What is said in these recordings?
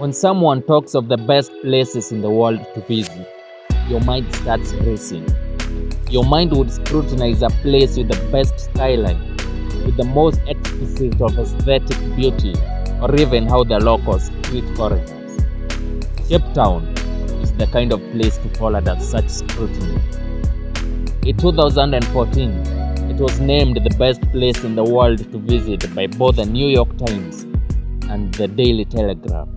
When someone talks of the best places in the world to visit, your mind starts racing. Your mind would scrutinize a place with the best skyline, with the most exquisite of aesthetic beauty, or even how the locals treat foreigners. Cape Town is the kind of place to fall under such scrutiny. In 2014, it was named the best place in the world to visit by both the New York Times and the Daily Telegraph.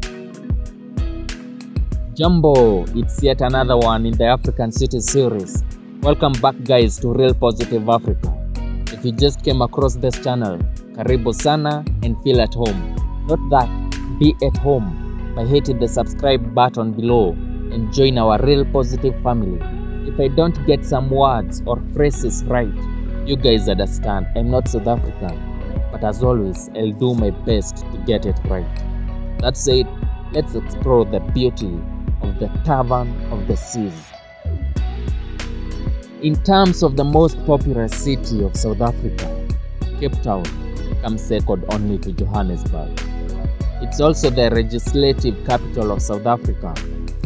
Jumbo, it's yet another one in the African City series. Welcome back guys to Real Positive Africa. If you just came across this channel, karibu sana and feel at home. Not that, be at home by hitting the subscribe button below and join our Real Positive family. If I don't get some words or phrases right, you guys understand I'm not South African, but as always, I'll do my best to get it right. That said, let's explore the beauty of the Tavern of the Seas. In terms of the most popular city of South Africa, Cape Town comes second only to Johannesburg. It's also the legislative capital of South Africa,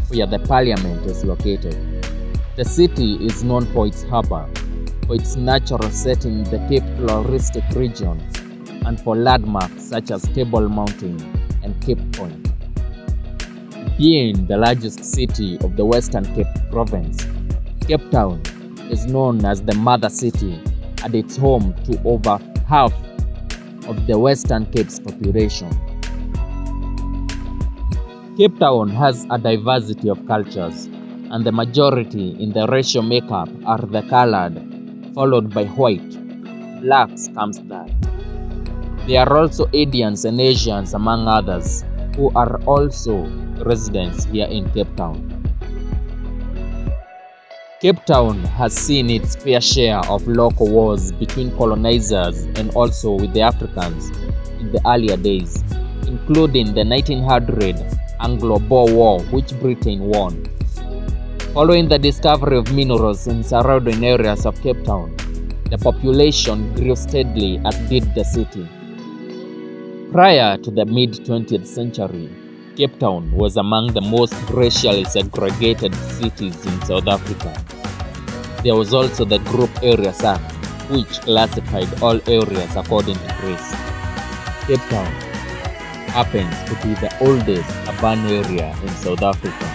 where the parliament is located. The city is known for its harbour, for its natural setting in the Cape Floristic region, and for landmarks such as Table Mountain and Cape Point. Being the largest city of the Western Cape Province, Cape Town is known as the Mother City and it's home to over half of the Western Cape's population. Cape Town has a diversity of cultures, and the majority in the racial makeup are the colored, followed by white. Blacks comes third. There are also Indians and Asians among others who are also residents here in Cape Town. Cape Town has seen its fair share of local wars between colonizers and also with the Africans in the earlier days, including the 1900 Anglo-Boer War, which Britain won. Following the discovery of minerals in surrounding areas of Cape Town, the population grew steadily and did the city. Prior to the mid-20th century, Cape Town was among the most racially segregated cities in South Africa. There was also the Group Areas Act, which classified all areas according to race. Cape Town happens to be the oldest urban area in South Africa.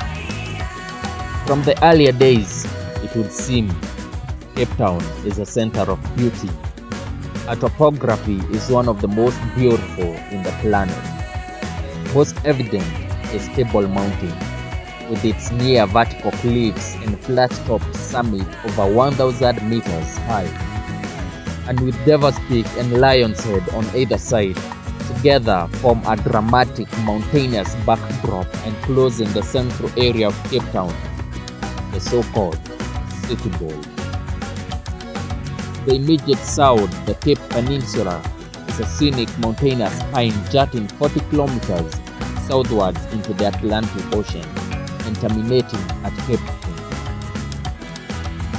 From the earlier days, it would seem Cape Town is a center of beauty. Our topography is one of the most beautiful in the planet. Most evident is Table Mountain, with its near vertical cliffs and flat-topped summit over 1,000 meters high, and with Devil's Peak and Lion's Head on either side, together form a dramatic mountainous backdrop enclosing the central area of Cape Town, the so-called City Bowl. The immediate south, the Cape Peninsula, is a scenic mountainous spine jutting 40 kilometers southwards into the Atlantic Ocean and terminating at Cape Town.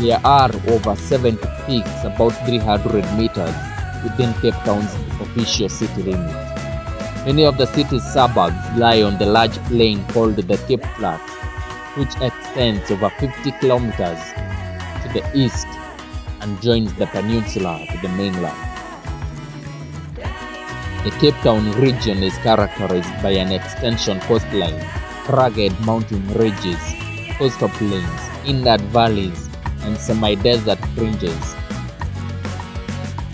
There are over 70 peaks about 300 meters within Cape Town's official city limit. Many of the city's suburbs lie on the large plain called the Cape Flat, which extends over 50 kilometers to the east and joins the peninsula to the mainland. The Cape Town region is characterized by an extension coastline, rugged mountain ridges, coastal plains, inland valleys, and semi-desert fringes.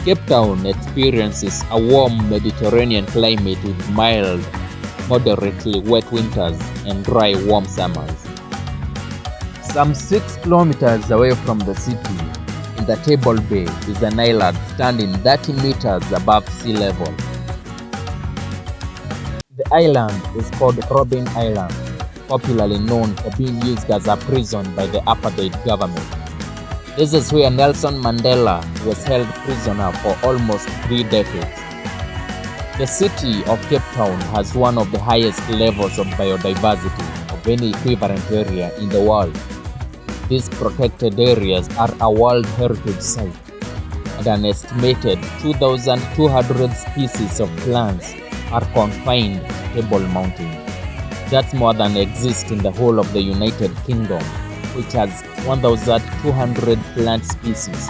Cape Town experiences a warm Mediterranean climate with mild, moderately wet winters and dry, warm summers. Some 6 kilometers away from the city, in the Table Bay, is an island standing 30 meters above sea level. The island is called Robben Island, popularly known for being used as a prison by the apartheid government. This is where Nelson Mandela was held prisoner for almost 3 decades. The city of Cape Town has one of the highest levels of biodiversity of any equivalent area in the world. These protected areas are a World Heritage Site, and an estimated 2,200 species of plants are confined to Table Mountain. That's more than exists in the whole of the United Kingdom, which has 1,200 plant species.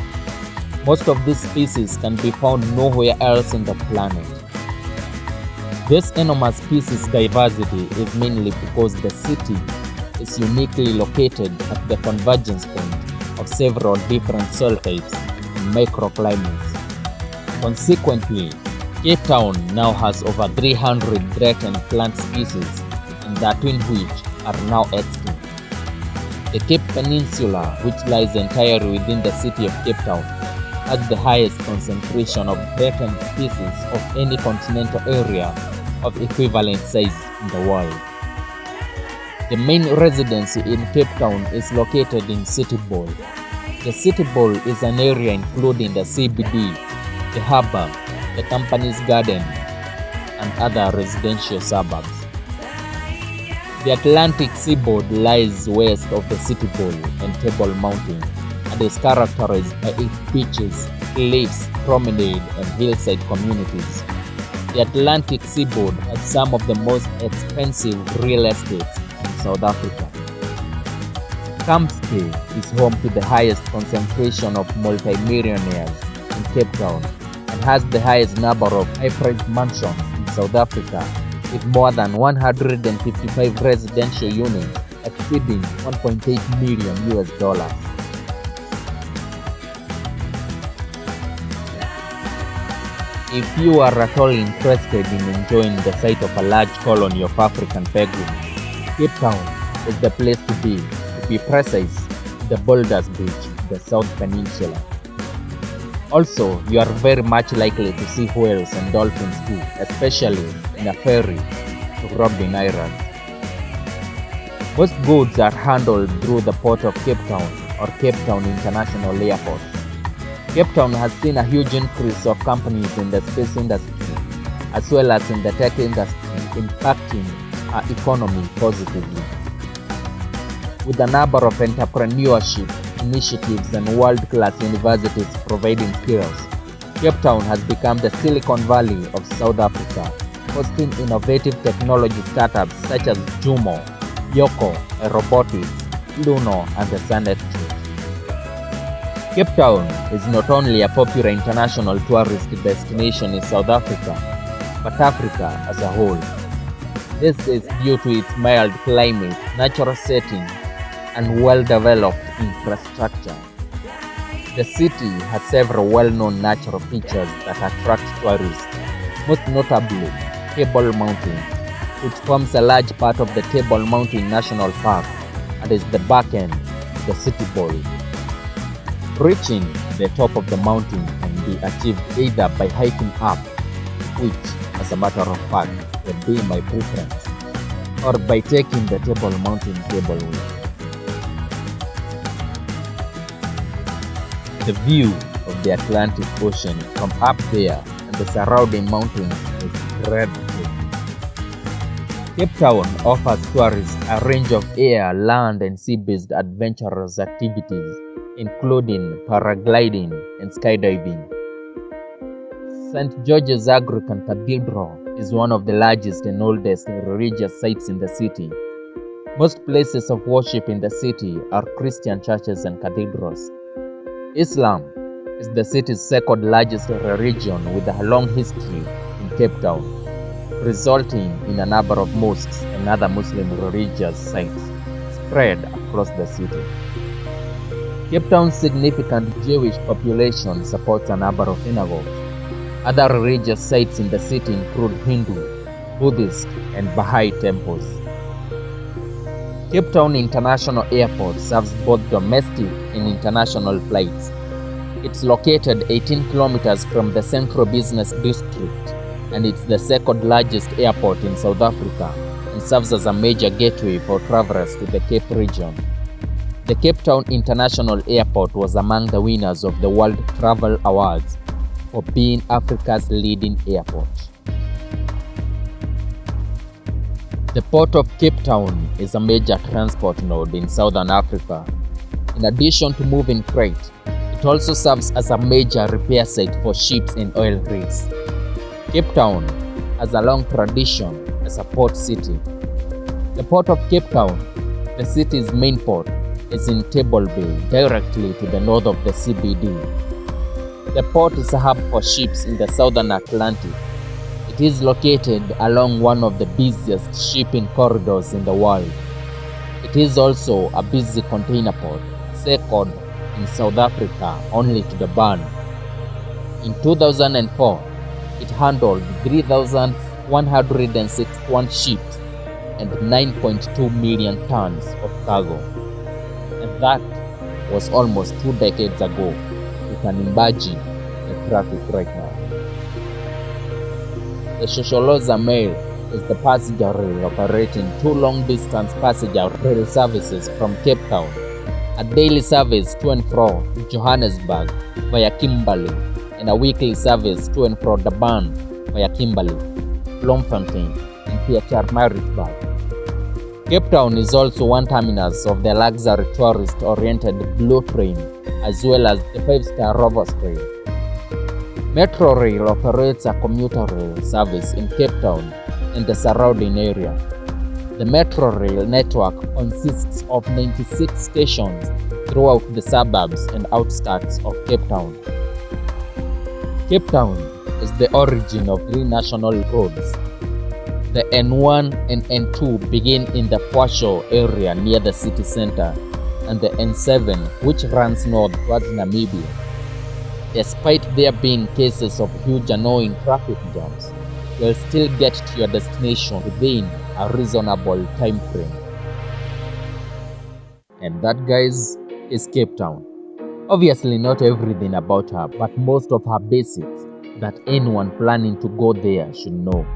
Most of these species can be found nowhere else in the planet. This enormous species diversity is mainly because the city is uniquely located at the convergence point of several different soil types and microclimates. Consequently, Cape Town now has over 300 threatened plant species, and 13 which are now extinct. The Cape Peninsula, which lies entirely within the city of Cape Town, has the highest concentration of threatened species of any continental area of equivalent size in the world. The main residency in Cape Town is located in City Bowl. The City Bowl is an area including the CBD, the harbour, the company's garden, and other residential suburbs. The Atlantic seaboard lies west of the City Bowl and Table Mountain and is characterized by its beaches, cliffs, promenade, and hillside communities. The Atlantic seaboard has some of the most expensive real estates in South Africa. Campsay is home to the highest concentration of multimillionaires in Cape Town and has the highest number of high-priced mansions in South Africa, with more than 155 residential units exceeding $1.8 million. If you are at all interested in enjoying the sight of a large colony of African penguins, Cape Town is the place to be. To be precise, the Boulders Beach, the South Peninsula. Also, you are very much likely to see whales and dolphins too, especially in a ferry to Robben Island. Most goods are handled through the port of Cape Town or Cape Town International Airport. Cape Town has seen a huge increase of companies in the space industry as well as in the tech industry, impacting our economy positively. With a number of entrepreneurship initiatives and world-class universities providing skills, Cape Town has become the Silicon Valley of South Africa, hosting innovative technology startups such as Jumo, Yoko, Robotics, Luno, and the Sun Exchange. Cape Town is not only a popular international tourist destination in South Africa, but Africa as a whole. This is due to its mild climate, natural setting, and well-developed infrastructure. The city has several well-known natural features that attract tourists, most notably Table Mountain, which forms a large part of the Table Mountain National Park and is the back end of the City Bowl. Reaching the top of the mountain can be achieved either by hiking up, which, as a matter of fact, would be my preference, or by taking the Table Mountain cableway. The view of the Atlantic Ocean from up there and the surrounding mountains is breathtaking. Cape Town offers tourists a range of air, land, and sea-based adventurous activities, including paragliding and skydiving. St. George's Anglican Cathedral is one of the largest and oldest religious sites in the city. Most places of worship in the city are Christian churches and cathedrals. Islam is the city's second largest religion with a long history in Cape Town, resulting in a number of mosques and other Muslim religious sites spread across the city. Cape Town's significant Jewish population supports a number of synagogues. Other religious sites in the city include Hindu, Buddhist, and Baha'i temples. Cape Town International Airport serves both domestic and international flights. It's located 18 kilometers from the central business district, and it's the second largest airport in South Africa and serves as a major gateway for travelers to the Cape region. The Cape Town International Airport was among the winners of the World Travel Awards for being Africa's leading airport. The Port of Cape Town is a major transport node in Southern Africa. In addition to moving freight, it also serves as a major repair site for ships and oil rigs. Cape Town has a long tradition as a port city. The port of Cape Town, the city's main port, is in Table Bay, directly to the north of the CBD. The port is a hub for ships in the southern Atlantic. It is located along one of the busiest shipping corridors in the world. It is also a busy container port, second in South Africa only to the Tavern. In 2004, it handled 3,161 ships and 9.2 million tons of cargo. And that was almost 2 decades ago. You can imagine the traffic right now. The Shosholoza Mail is the passenger rail operating 2 long-distance passenger rail services from Cape Town, a daily service to and fro Johannesburg via Kimberley, and a weekly service to and fro Durban via Kimberley, Bloemfontein, and Pietermaritzburg. Cape Town is also one terminus of the luxury tourist-oriented Blue Train, as well as the 5-star Rovers Train. Metro Rail operates a commuter rail service in Cape Town and the surrounding area. The Metro Rail network consists of 96 stations throughout the suburbs and outskirts of Cape Town. Cape Town is the origin of 3 national roads. The N1 and N2 begin in the Pwasho area near the city center, and the N7, which runs north towards Namibia. Despite there being cases of huge annoying traffic jams, you'll still get to your destination within a reasonable time frame. And that, guys, is Cape Town. Obviously not everything about her, but most of her basics that anyone planning to go there should know.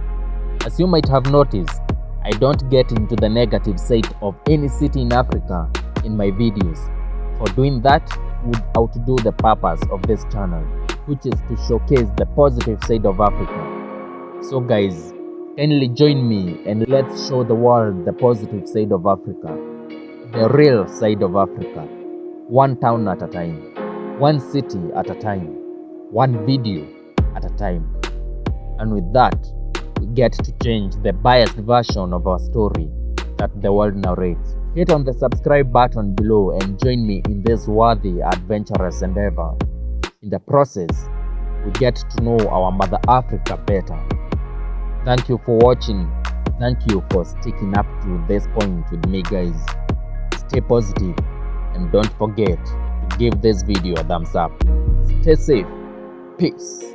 As you might have noticed, I don't get into the negative side of any city in Africa in my videos. For doing that would outdo the purpose of this channel, which is to showcase the positive side of Africa. So guys, kindly join me and let's show the world the positive side of Africa, the real side of Africa, one town at a time, one city at a time, one video at a time. And with that, we get to change the biased version of our story that the world narrates. Hit on the subscribe button below and join me in this worthy, adventurous endeavor. In the process, we get to know our Mother Africa better. Thank you for watching. Thank you for sticking up to this point with me, guys. Stay positive and don't forget to give this video a thumbs up. Stay safe. Peace.